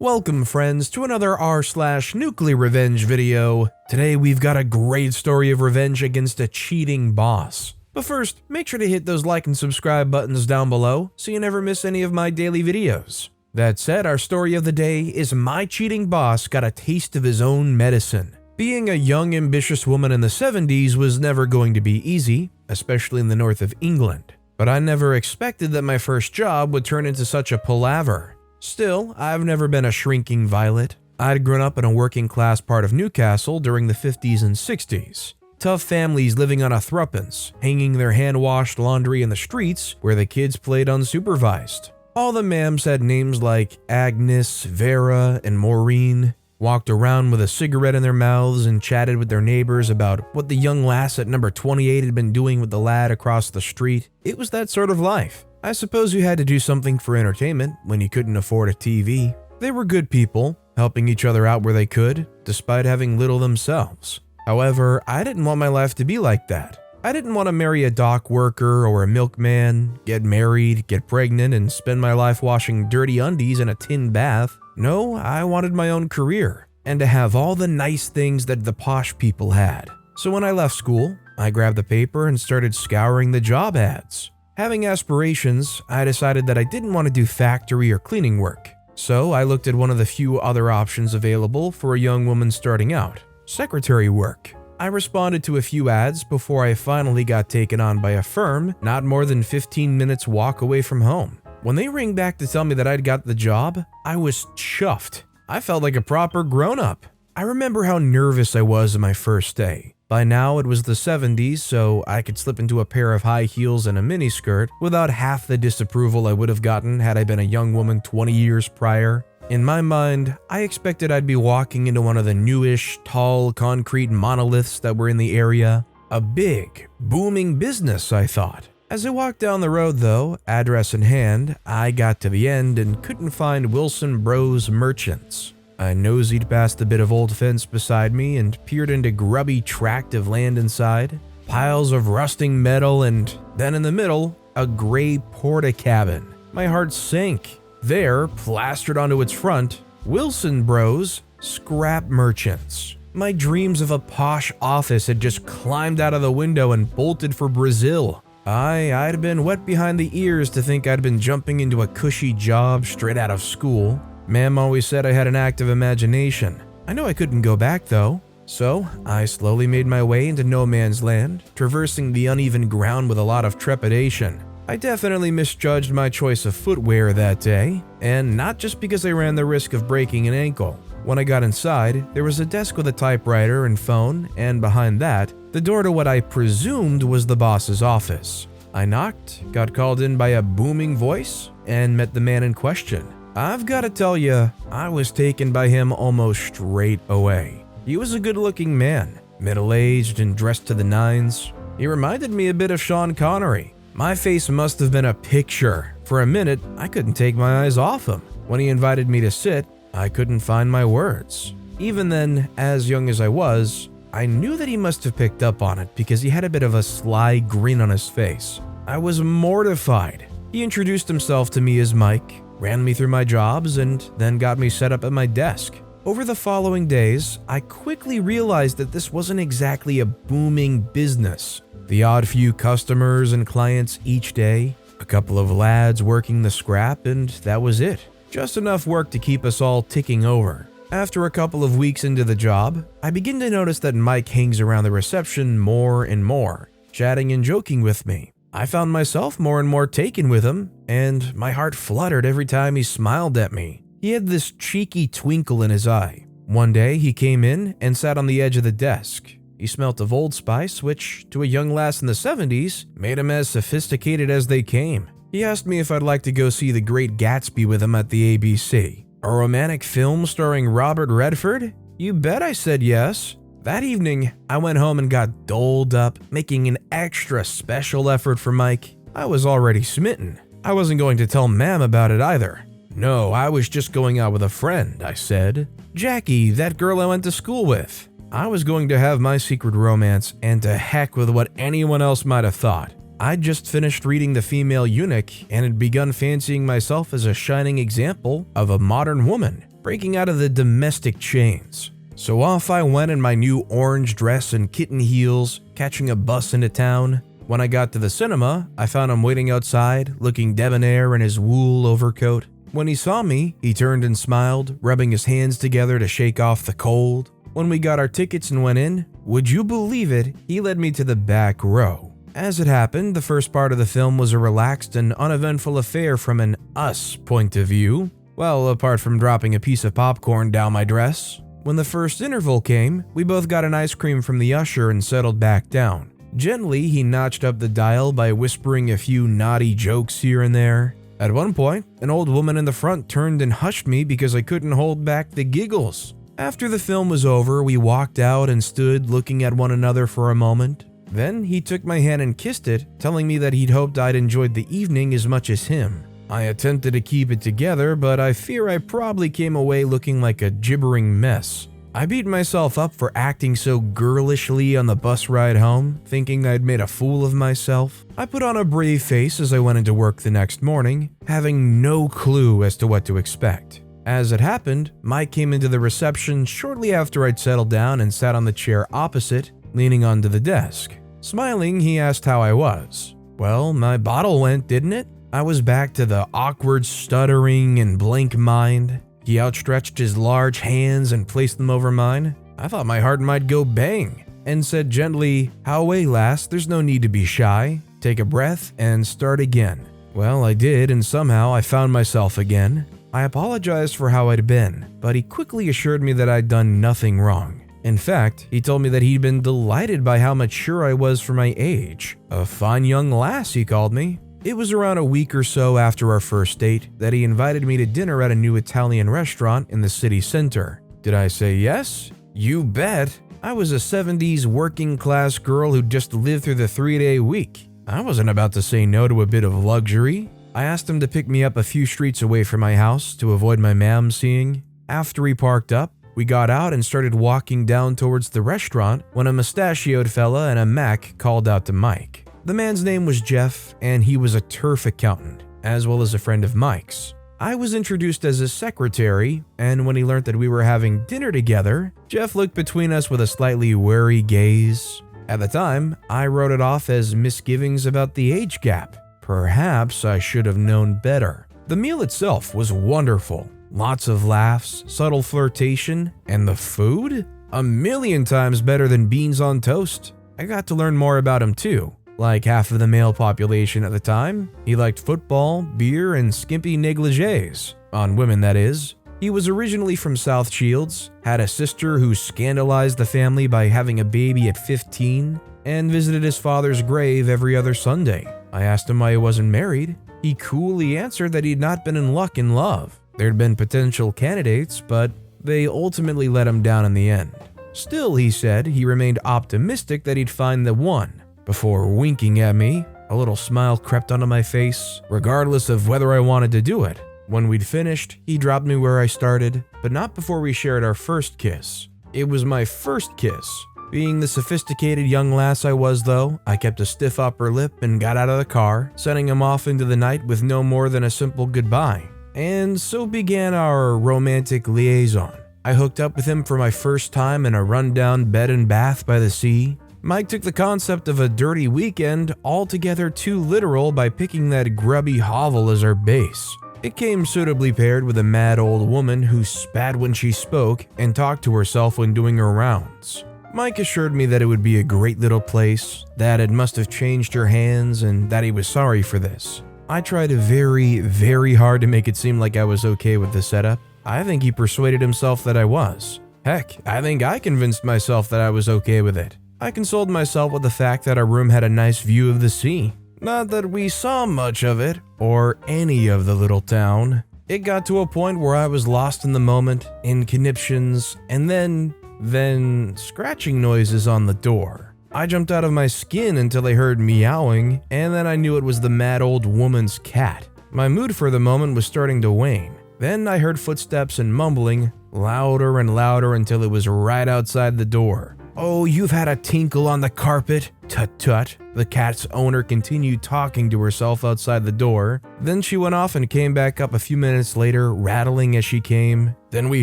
Welcome friends to another r/NuclearRevenge video. Today we've got a great story of revenge against a cheating boss. But first, make sure to hit those like and subscribe buttons down below so you never miss any of my daily videos. That said, our story of the day is my cheating boss got a taste of his own medicine. Being a young ambitious woman in the 70s was never going to be easy, especially in the north of England. But I never expected that my first job would turn into such a palaver. Still, I've never been a shrinking violet. I'd grown up in a working class part of Newcastle during the 50s and 60s. Tough families living on a threepence, hanging their hand-washed laundry in the streets where the kids played unsupervised. All the ma'ams had names like Agnes, Vera, and Maureen, walked around with a cigarette in their mouths and chatted with their neighbors about what the young lass at number 28 had been doing with the lad across the street. It was that sort of life. I suppose you had to do something for entertainment when you couldn't afford a TV. They were good people, helping each other out where they could, despite having little themselves. However, I didn't want my life to be like that. I didn't want to marry a dock worker or a milkman, get married, get pregnant, and spend my life washing dirty undies in a tin bath. No, I wanted my own career, and to have all the nice things that the posh people had. So when I left school, I grabbed the paper and started scouring the job ads. Having aspirations, I decided that I didn't want to do factory or cleaning work. So I looked at one of the few other options available for a young woman starting out: secretary work. I responded to a few ads before I finally got taken on by a firm not more than 15 minutes walk away from home. When they rang back to tell me that I'd got the job, I was chuffed. I felt like a proper grown-up. I remember how nervous I was on my first day. By now it was the 70s, so I could slip into a pair of high heels and a miniskirt without half the disapproval I would have gotten had I been a young woman 20 years prior. In my mind, I expected I'd be walking into one of the newish, tall, concrete monoliths that were in the area. A big, booming business, I thought. As I walked down the road though, address in hand, I got to the end and couldn't find Wilson Bros Merchants. I nosed past the bit of old fence beside me and peered into grubby tract of land inside, piles of rusting metal, and then in the middle, a gray porta-cabin. My heart sank. There, plastered onto its front, Wilson Bros Scrap Merchants. My dreams of a posh office had just climbed out of the window and bolted for Brazil. I'd been wet behind the ears to think I'd been jumping into a cushy job straight out of school. Ma'am always said I had an active imagination. I knew I couldn't go back though. So I slowly made my way into no man's land, traversing the uneven ground with a lot of trepidation. I definitely misjudged my choice of footwear that day, and not just because I ran the risk of breaking an ankle. When I got inside, there was a desk with a typewriter and phone, and behind that, the door to what I presumed was the boss's office. I knocked, got called in by a booming voice, and met the man in question. I've got to tell you, I was taken by him almost straight away. He was a good-looking man, middle-aged and dressed to the nines. He reminded me a bit of Sean Connery. My face must have been a picture. For a minute, I couldn't take my eyes off him. When he invited me to sit, I couldn't find my words. Even then, as young as I was, I knew that he must have picked up on it because he had a bit of a sly grin on his face. I was mortified. He introduced himself to me as Mike, ran me through my jobs, and then got me set up at my desk. Over the following days, I quickly realized that this wasn't exactly a booming business. The odd few customers and clients each day, a couple of lads working the scrap, and that was it. Just enough work to keep us all ticking over. After a couple of weeks into the job, I begin to notice that Mike hangs around the reception more and more, chatting and joking with me. I found myself more and more taken with him, and my heart fluttered every time he smiled at me. He had this cheeky twinkle in his eye. One day, he came in and sat on the edge of the desk. He smelt of Old Spice, which, to a young lass in the 70s, made him as sophisticated as they came. He asked me if I'd like to go see The Great Gatsby with him at the ABC. A romantic film starring Robert Redford? You bet I said yes. That evening, I went home and got doled up, making an extra special effort for Mike. I was already smitten. I wasn't going to tell Ma'am about it either. No, I was just going out with a friend, I said. Jackie, that girl I went to school with. I was going to have my secret romance, and to heck with what anyone else might have thought. I'd just finished reading The Female Eunuch and had begun fancying myself as a shining example of a modern woman. breaking out of the domestic chains. So off I went in my new orange dress and kitten heels, catching a bus into town. When I got to the cinema, I found him waiting outside, looking debonair in his wool overcoat. When he saw me, he turned and smiled, rubbing his hands together to shake off the cold. When we got our tickets and went in, would you believe it, he led me to the back row. As it happened, the first part of the film was a relaxed and uneventful affair from an us point of view. Well, apart from dropping a piece of popcorn down my dress. When the first interval came, we both got an ice cream from the usher and settled back down. Gently, he notched up the dial by whispering a few naughty jokes here and there. At one point, an old woman in the front turned and hushed me because I couldn't hold back the giggles. After the film was over, we walked out and stood looking at one another for a moment. Then he took my hand and kissed it, telling me that he'd hoped I'd enjoyed the evening as much as him. I attempted to keep it together, but I fear I probably came away looking like a gibbering mess. I beat myself up for acting so girlishly on the bus ride home, thinking I'd made a fool of myself. I put on a brave face as I went into work the next morning, having no clue as to what to expect. As it happened, Mike came into the reception shortly after I'd settled down and sat on the chair opposite, leaning onto the desk. Smiling, he asked how I was. Well, my bottle went, didn't it? I was back to the awkward stuttering and blank mind. He outstretched his large hands and placed them over mine. I thought my heart might go bang, and said gently, "How away, lass, there's no need to be shy. Take a breath and start again." Well, I did, and somehow I found myself again. I apologized for how I'd been, but he quickly assured me that I'd done nothing wrong. In fact, he told me that he'd been delighted by how mature I was for my age. A fine young lass, he called me. It was around a week or so after our first date that he invited me to dinner at a new Italian restaurant in the city center. Did I say yes? You bet. I was a 70s working class girl who'd just lived through the 3-day week. I wasn't about to say no to a bit of luxury. I asked him to pick me up a few streets away from my house to avoid my mom seeing. After he parked up, we got out and started walking down towards the restaurant when a mustachioed fella in a Mac called out to Mike. The man's name was Jeff, and he was a turf accountant, as well as a friend of Mike's. I was introduced as his secretary, and when he learned that we were having dinner together, Jeff looked between us with a slightly wary gaze. At the time, I wrote it off as misgivings about the age gap. Perhaps I should have known better. The meal itself was wonderful. Lots of laughs, subtle flirtation, and the food? 1,000,000 times better than beans on toast. I got to learn more about him too. Like half of the male population at the time, he liked football, beer, and skimpy negligees. On women, that is. He was originally from South Shields, had a sister who scandalized the family by having a baby at 15, and visited his father's grave every other Sunday. I asked him why he wasn't married. He coolly answered that he'd not been in luck in love. There'd been potential candidates, but they ultimately let him down in the end. Still, he said, he remained optimistic that he'd find the one. Before winking at me, a little smile crept onto my face, regardless of whether I wanted to do it. When we'd finished, he dropped me where I started, but not before we shared our first kiss. It was my first kiss. Being the sophisticated young lass I was, though, I kept a stiff upper lip and got out of the car, sending him off into the night with no more than a simple goodbye. And so began our romantic liaison. I hooked up with him for my first time in a rundown bed and bath by the sea. Mike took the concept of a dirty weekend altogether too literal by picking that grubby hovel as our base. It came suitably paired with a mad old woman who spat when she spoke and talked to herself when doing her rounds. Mike assured me that it would be a great little place, that it must have changed her hands, and that he was sorry for this. I tried very, very hard to make it seem like I was okay with the setup. I think he persuaded himself that I was. Heck, I think I convinced myself that I was okay with it. I consoled myself with the fact that our room had a nice view of the sea. Not that we saw much of it, or any of the little town. It got to a point where I was lost in the moment, in conniptions, and then scratching noises on the door. I jumped out of my skin until I heard meowing, and then I knew it was the mad old woman's cat. My mood for the moment was starting to wane. Then I heard footsteps and mumbling, louder and louder until it was right outside the door. "Oh, you've had a tinkle on the carpet? Tut tut." The cat's owner continued talking to herself outside the door. Then she went off and came back up a few minutes later, rattling as she came. Then we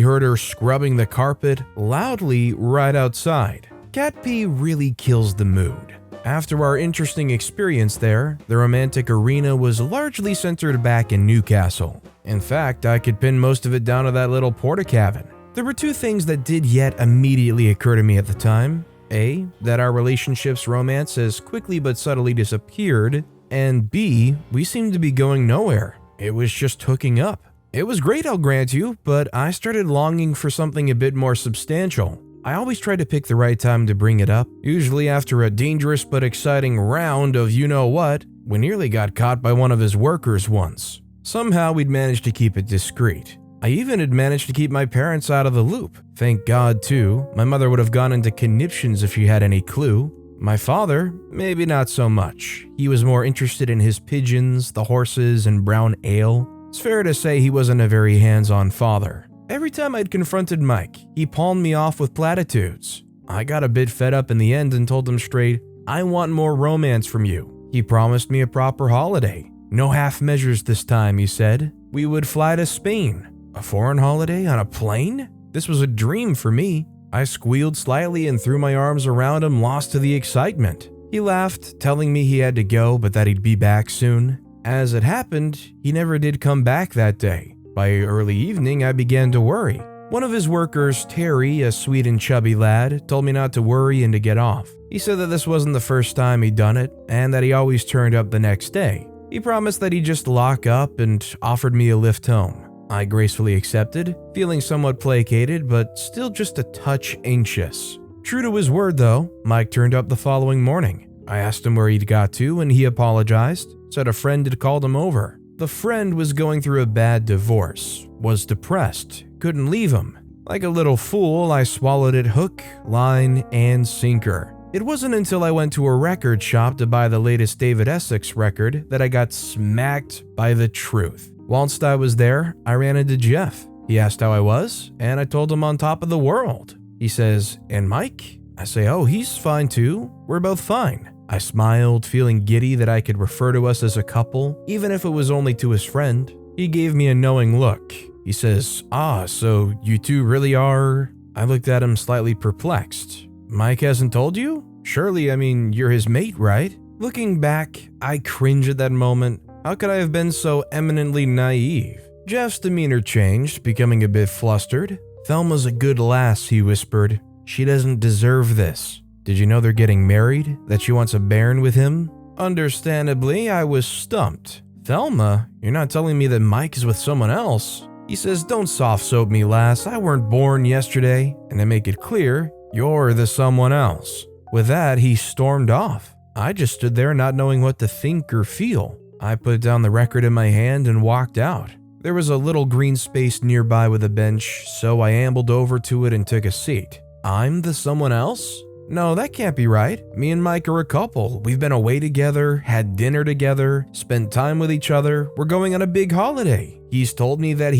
heard her scrubbing the carpet loudly right outside. Cat pee really kills the mood. After our interesting experience there, the romantic arena was largely centered back in Newcastle. In fact, I could pin most of it down to that little porta-cabin. There were two things that did yet immediately occur to me at the time. A, that our relationship's romance has quickly but subtly disappeared, and B, we seemed to be going nowhere. It was just hooking up. It was great, I'll grant you, but I started longing for something a bit more substantial. I always try to pick the right time to bring it up, usually after a dangerous but exciting round of you-know-what. We nearly got caught by one of his workers once. Somehow we'd managed to keep it discreet. I even had managed to keep my parents out of the loop. Thank God, too. My mother would have gone into conniptions if she had any clue. My father, maybe not so much. He was more interested in his pigeons, the horses, and brown ale. It's fair to say he wasn't a very hands-on father. Every time I'd confronted Mike, he palmed me off with platitudes. I got a bit fed up in the end and told him straight, "I want more romance from you." He promised me a proper holiday. "No half measures this time," he said. We would fly to Spain. A foreign holiday on a plane? This was a dream for me. I squealed slightly and threw my arms around him, lost to the excitement. He laughed, telling me he had to go but that he'd be back soon. As it happened, he never did come back that day. By early evening, I began to worry. One of his workers, Terry, a sweet and chubby lad, told me not to worry and to get off. He said that this wasn't the first time he'd done it, and that he always turned up the next day. He promised that he'd just lock up and offered me a lift home. I gracefully accepted, feeling somewhat placated, but still just a touch anxious. True to his word though, Mike turned up the following morning. I asked him where he'd got to and he apologized, said a friend had called him over. The friend was going through a bad divorce, was depressed, couldn't leave him. Like a little fool, I swallowed it hook, line, and sinker. It wasn't until I went to a record shop to buy the latest David Essex record that I got smacked by the truth. Whilst I was there, I ran into Jeff. He asked how I was, and I told him on top of the world. He says, "And Mike?" I say, "Oh, he's fine too. We're both fine." I smiled, feeling giddy that I could refer to us as a couple, even if it was only to his friend. He gave me a knowing look. He says, "Ah, so you two really are..." I looked at him slightly perplexed. "Mike hasn't told you? Surely, you're his mate, right?" Looking back, I cringe at that moment. How could I have been so eminently naive? Jeff's demeanor changed, becoming a bit flustered. "Thelma's a good lass," he whispered. "She doesn't deserve this. Did you know they're getting married? That she wants a bairn with him?" Understandably, I was stumped. "Thelma? You're not telling me that Mike is with someone else?" He says, "Don't soft soap me, lass. I weren't born yesterday. And to make it clear, you're the someone else." With that, he stormed off. I just stood there not knowing what to think or feel. I put down the record in my hand and walked out. There was a little green space nearby with a bench, so I ambled over to it and took a seat. I'm the someone else? No, that can't be right. Me and Mike are a couple. We've been away together, had dinner together, spent time with each other. We're going on a big holiday. He's told me that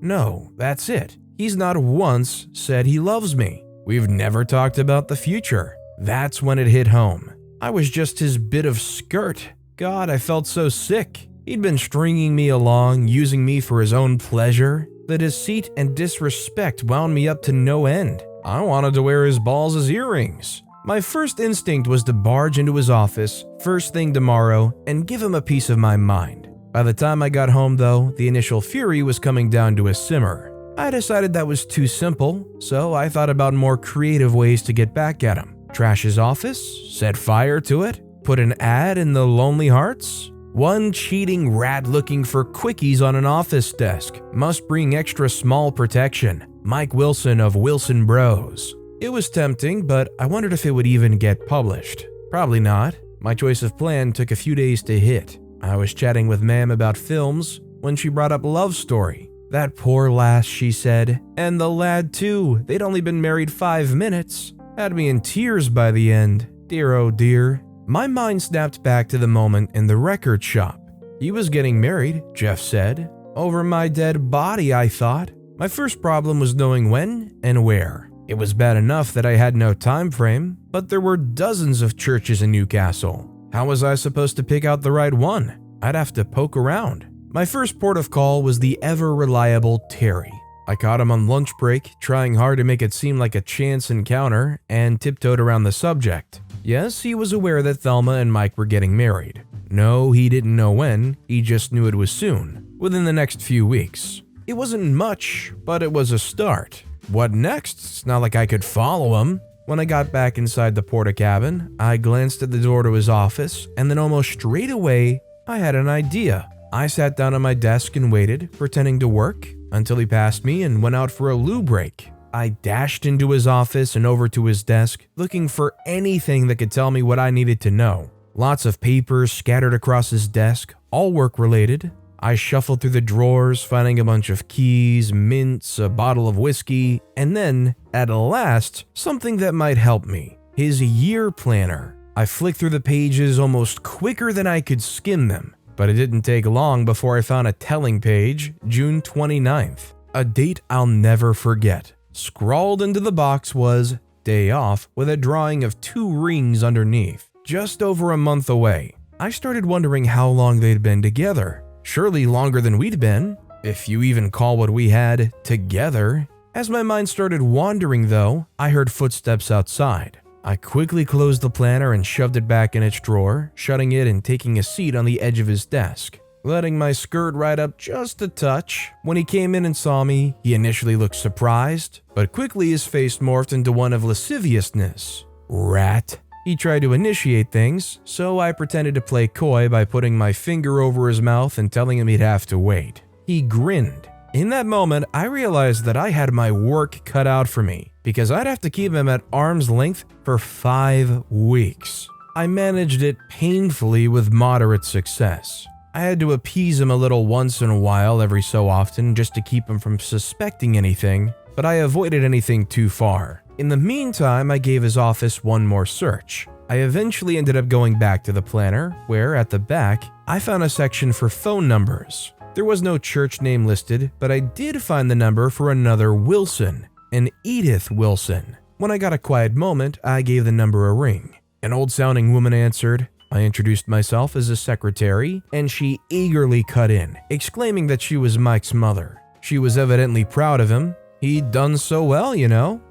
No, that's it. He's not once said he loves me. We've never talked about the future. That's when it hit home. I was just his bit of skirt. God, I felt so sick. He'd been stringing me along, using me for his own pleasure. The deceit and disrespect wound me up to no end. I wanted to wear his balls as earrings. My first instinct was to barge into his office first thing tomorrow and give him a piece of my mind. By the time I got home though, the initial fury was coming down to a simmer. I decided that was too simple, so I thought about more creative ways to get back at him. Trash his office, set fire to it, put an ad in the Lonely Hearts. One cheating rat looking for quickies on an office desk must bring extra small protection. Mike Wilson of Wilson Bros. It was tempting, but I wondered if it would even get published. Probably not. My choice of plan took a few days to hit. I was chatting with Ma'am about films when she brought up Love Story. That poor lass, she said. And the lad too. They'd only been married 5 minutes. Had me in tears by the end. Dear oh dear. My mind snapped back to the moment in the record shop. He was getting married, Jeff said. Over my dead body, I thought. My first problem was knowing when and where. It was bad enough that I had no time frame, but there were dozens of churches in Newcastle. How was I supposed to pick out the right one? I'd have to poke around. My first port of call was the ever-reliable Terry. I caught him on lunch break, trying hard to make it seem like a chance encounter, and tiptoed around the subject. Yes, he was aware that Thelma and Mike were getting married. No, he didn't know when, he just knew it was soon, within the next few weeks. It wasn't much, but it was a start. What next? It's not like I could follow him. When I got back inside the porta-cabin, I glanced at the door to his office, and then almost straight away, I had an idea. I sat down at my desk and waited, pretending to work, until he passed me and went out for a loo break. I dashed into his office and over to his desk, looking for anything that could tell me what I needed to know. Lots of papers scattered across his desk, all work-related. I shuffled through the drawers, finding a bunch of keys, mints, a bottle of whiskey, and then, at last, something that might help me. His year planner. I flicked through the pages almost quicker than I could skim them, but it didn't take long before I found a telling page, June 29th. A date I'll never forget. Scrawled into the box was day off with a drawing of 2 rings underneath. Just over a month away. I started wondering how long they'd been together. Surely longer than we'd been, if you even call what we had together. As my mind started wandering though, I heard footsteps outside. I quickly closed the planner and shoved it back in its drawer, shutting it and taking a seat on the edge of his desk, letting my skirt ride up just a touch. When he came in and saw me, he initially looked surprised, but quickly his face morphed into one of lasciviousness. Rat. He tried to initiate things, so I pretended to play coy by putting my finger over his mouth and telling him he'd have to wait. He grinned. In that moment, I realized that I had my work cut out for me, because I'd have to keep him at arm's length for 5 weeks. I managed it painfully with moderate success. I had to appease him a little once in a while every so often just to keep him from suspecting anything, but I avoided anything too far. In the meantime, I gave his office one more search. I eventually ended up going back to the planner, where at the back, I found a section for phone numbers. There was no church name listed, but I did find the number for another Wilson, an Edith Wilson. When I got a quiet moment, I gave the number a ring. An old-sounding woman answered. I introduced myself as a secretary, and she eagerly cut in, exclaiming that she was Mike's mother. She was evidently proud of him. He'd done so well,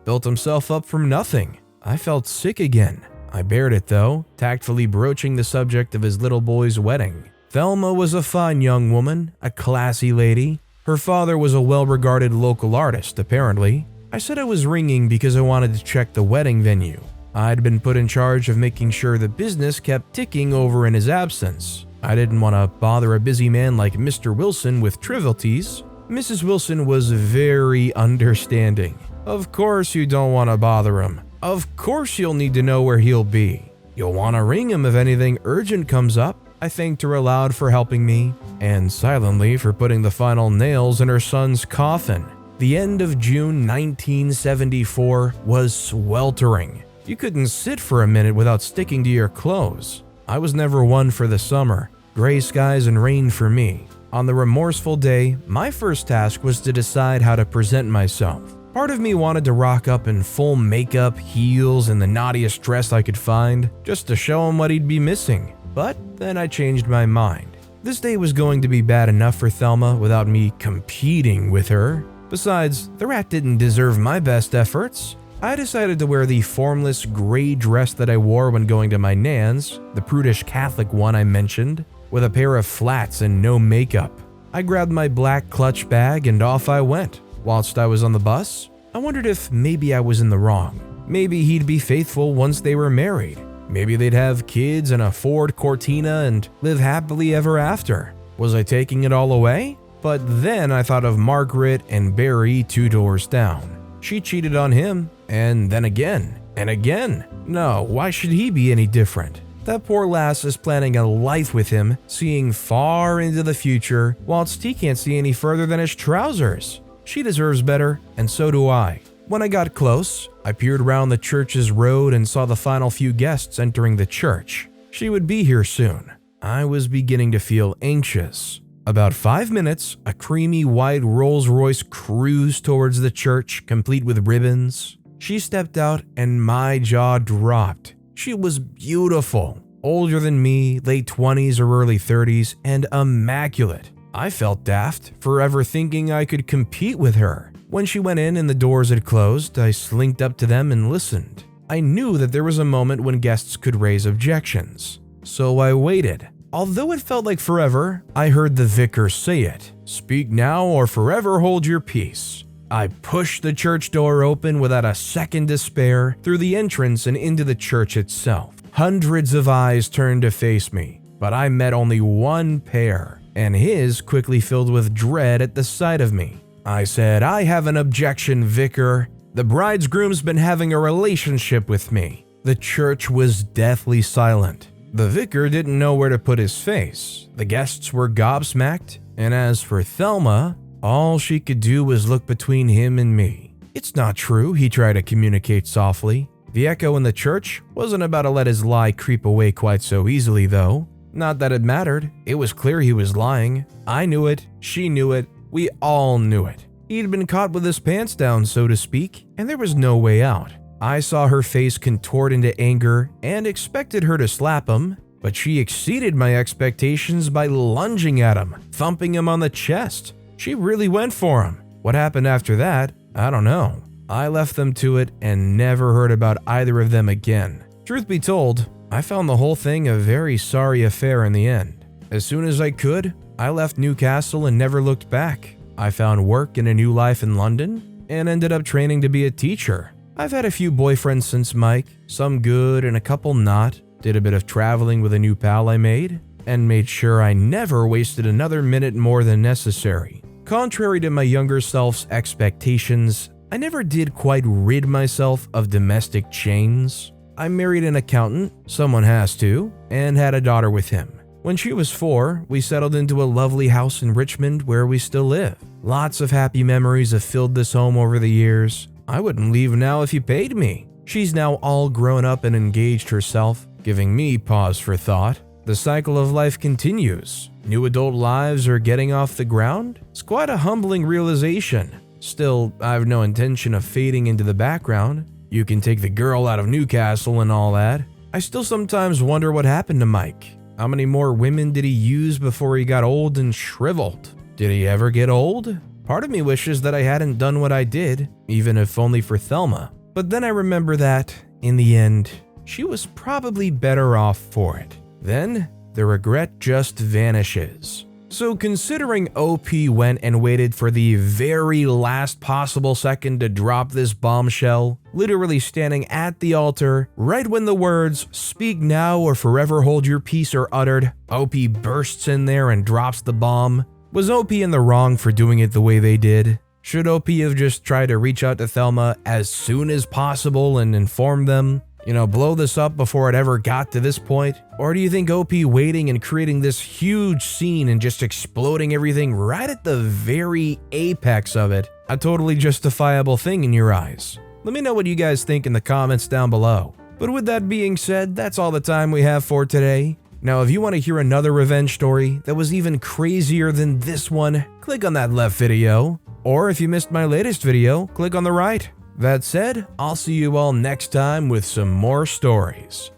built himself up from nothing. I felt sick again. I bared it though, tactfully broaching the subject of his little boy's wedding. Thelma was a fine young woman, a classy lady. Her father was a well-regarded local artist, apparently. I said I was ringing because I wanted to check the wedding venue. I'd been put in charge of making sure the business kept ticking over in his absence. I didn't want to bother a busy man like Mr. Wilson with trivialities. Mrs. Wilson was very understanding. Of course you don't want to bother him. Of course you'll need to know where he'll be. You'll want to ring him if anything urgent comes up. I thanked her aloud for helping me, and silently for putting the final nails in her son's coffin. The end of June 1974 was sweltering. You couldn't sit for a minute without sticking to your clothes. I was never one for the summer. Gray skies and rain for me. On the remorseful day, my first task was to decide how to present myself. Part of me wanted to rock up in full makeup, heels, and the naughtiest dress I could find, just to show him what he'd be missing. But then I changed my mind. This day was going to be bad enough for Thelma without me competing with her. Besides, the rat didn't deserve my best efforts. I decided to wear the formless gray dress that I wore when going to my nan's, the prudish Catholic one I mentioned, with a pair of flats and no makeup. I grabbed my black clutch bag and off I went. Whilst I was on the bus, I wondered if maybe I was in the wrong. Maybe he'd be faithful once they were married. Maybe they'd have kids and a Ford Cortina and live happily ever after. Was I taking it all away? But then I thought of Margaret and Barry 2 doors down. She cheated on him, and then again, and again. No, why should he be any different? That poor lass is planning a life with him, seeing far into the future, whilst he can't see any further than his trousers. She deserves better, and so do I. When I got close, I peered around the church's road and saw the final few guests entering the church. She would be here soon. I was beginning to feel anxious. About 5 minutes, a creamy white Rolls-Royce cruised towards the church, complete with ribbons. She stepped out and my jaw dropped. She was beautiful, older than me, late 20s or early 30s, and immaculate. I felt daft, forever thinking I could compete with her. When she went in and the doors had closed, I slinked up to them and listened. I knew that there was a moment when guests could raise objections, so I waited. Although it felt like forever, I heard the vicar say it. "Speak now or forever hold your peace." I pushed the church door open without a second to spare through the entrance and into the church itself. Hundreds of eyes turned to face me, but I met only one pair, and his quickly filled with dread at the sight of me. I said, "I have an objection, vicar. The bride's groom's been having a relationship with me." The church was deathly silent. The vicar didn't know where to put his face. The guests were gobsmacked, and as for Thelma, all she could do was look between him and me. "It's not true," he tried to communicate softly. The echo in the church wasn't about to let his lie creep away quite so easily, though. Not that it mattered. It was clear he was lying. I knew it. She knew it. We all knew it. He'd been caught with his pants down, so to speak, and there was no way out. I saw her face contort into anger and expected her to slap him, but she exceeded my expectations by lunging at him, thumping him on the chest. She really went for him. What happened after that, I don't know. I left them to it and never heard about either of them again. Truth be told, I found the whole thing a very sorry affair in the end. As soon as I could, I left Newcastle and never looked back. I found work and a new life in London and ended up training to be a teacher. I've had a few boyfriends since Mike, some good and a couple not, did a bit of traveling with a new pal I made, and made sure I never wasted another minute more than necessary. Contrary to my younger self's expectations, I never did quite rid myself of domestic chains. I married an accountant, someone has to, and had a daughter with him. When she was 4, we settled into a lovely house in Richmond where we still live. Lots of happy memories have filled this home over the years. I wouldn't leave now if you paid me. She's now all grown up and engaged herself, giving me pause for thought. The cycle of life continues. New adult lives are getting off the ground. It's quite a humbling realization. Still, I have no intention of fading into the background. You can take the girl out of Newcastle and all that. I still sometimes wonder what happened to Mike. How many more women did he use before he got old and shriveled? Did he ever get old? Part of me wishes that I hadn't done what I did, even if only for Thelma. But then I remember that, in the end, she was probably better off for it. Then, the regret just vanishes. So considering OP went and waited for the very last possible second to drop this bombshell, literally standing at the altar, right when the words, "Speak now or forever hold your peace" are uttered, OP bursts in there and drops the bomb. Was OP in the wrong for doing it the way they did? Should OP have just tried to reach out to Thelma as soon as possible and inform them? Blow this up before it ever got to this point? Or do you think OP waiting and creating this huge scene and just exploding everything right at the very apex of it, a totally justifiable thing in your eyes? Let me know what you guys think in the comments down below. But with that being said, that's all the time we have for today. Now, if you want to hear another revenge story that was even crazier than this one, click on that left video. Or if you missed my latest video, click on the right. That said, I'll see you all next time with some more stories.